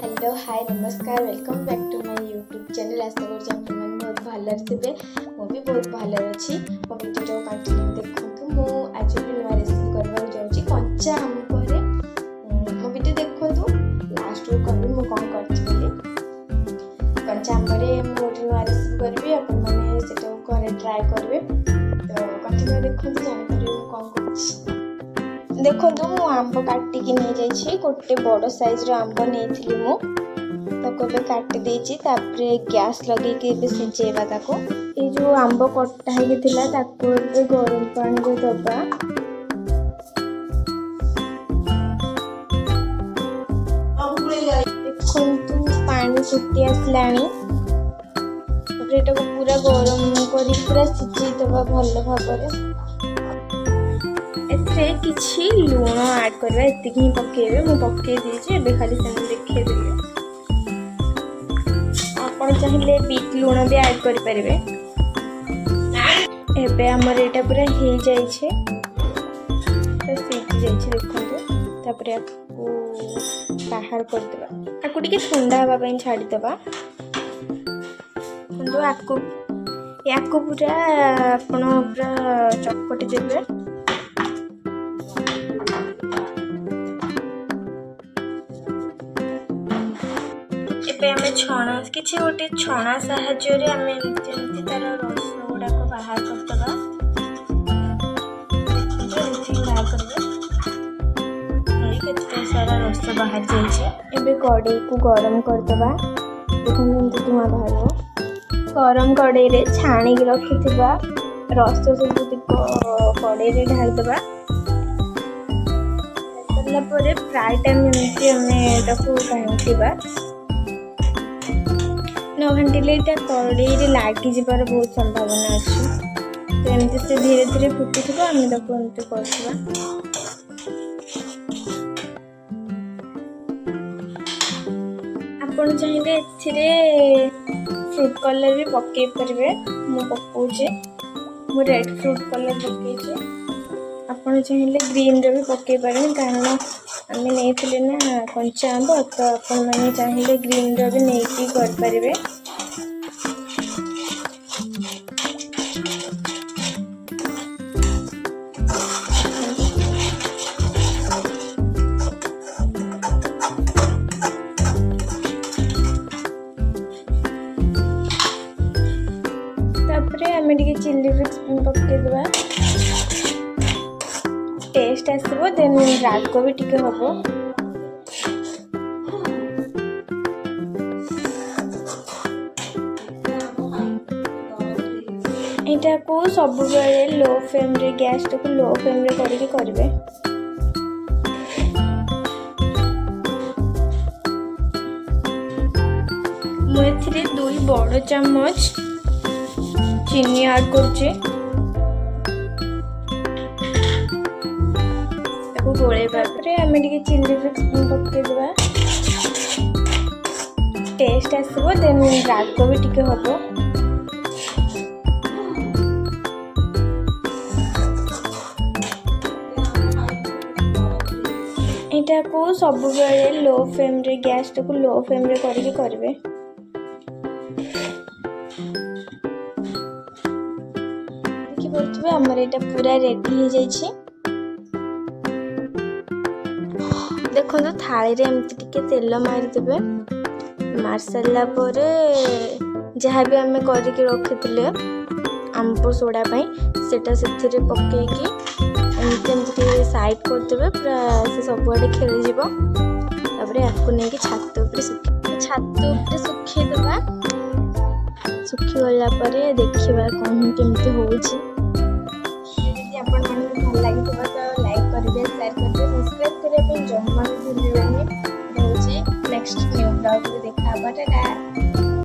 Hello hi नमस्कार welcome back to my YouTube channel. आशा करुँच आपने बहुत भलर थे मुझे बहुत भलर अच्छी मो भिडियो कंटिन्यू देखो। मु आज भी नुआ रेसिपी करवाक जाऊँगी कंचा आंबरे। मो भिडियो देखो लास्ट को कहबी मु कौन करी कंचा आंबरे गोटे नुआ रेसिपी करी आपने ट्राए करेंगे तो कंटिन्यू देखो जापर कौन कर देखो मु आंब काटिकी नहीं जाइए गोटे बड़ साइज आंब नहीं मुझे काटी देछि तापरे गैस लगे सिझेबा ये जो आंब कटा है गरम पानी दबा देखु पानी फुटी आसला पूरा गरम कर पूरा सिझे दबा भल भाव किसी लुण ऐड करवा एति ही पकेबे मु पके दीजिए एबे खाली से देखे दिए आपण चाहिले बीट लुण भी ऐड करि परिबे। एबे हमर एटा पूरा हे जाई छे तो सीख जाई छे देखो तापर आपको बाहर कर देबा आकु टिके ठंडा हवा पई छाडी देबा तो आकु याकु पूरा आपण पूरा चटपटी देबे। छणा किसी गोटे छणा साहाय्य तार रस गुड़ाक बाहर करदे सारा रस बाहर जाइए। कड़े को गरम करदे देखते धुआं बाहर गरम कड़े छाणी रखि रस सब कड़े ढालदे प्राय टाइम घाटा न घाटिले कड़े लगी जबार बहुत संभावना अच्छी तो एमती से धीरे धीरे फुटी थी आम एमती करवा। आपड़ चाहिए फ्रूट कलर भी पकई पारे मु पकाऊे मु रेड फ्रूट कलर पकईचे आपड़ चाहिए ग्रीन रो भी पकई पारे कारण आम नहीं ना कंचा आंब तो आपण मैंने चाहिए ग्रीन रो भी नहीं करें। चिल्ली फ्लेक्स पकईदेवा टेस्ट आसो देन राग भी टिके हम यहाँ को सब लो फ्लेम रे गैस टाक लो फ्लेम रे करके करेंगे। मुझे 2 बड़ चम्मच चीनी ऐड करछे गोले आम चिल्ली फ्लेक्स पकईदेवा टेस्ट आसो देन राग भी टिके हम यहाँ को सब लो फ्लेम रे गैस टाक लो फ्लेम रे करके करेंगे। आमर यहाँ पूरा रेडी हो जाइए देखो थाली एमती टिके तेल मारिदेवे मार सारा पर जहाँ भी आम करके रखी आंब सोडा सेटा से पकईकी एमती साइड करदे पूरा से सबुआडे खेल आपको नहीं छात छात सुखीदेवा सुखी गला देखा कौन केमती हो भल लगी तो लाइक करेंगे शेयर करेंगे सब्सक्राइब करने जमा भी भूल नेक्स्ट न्यू ब्लॉग देख।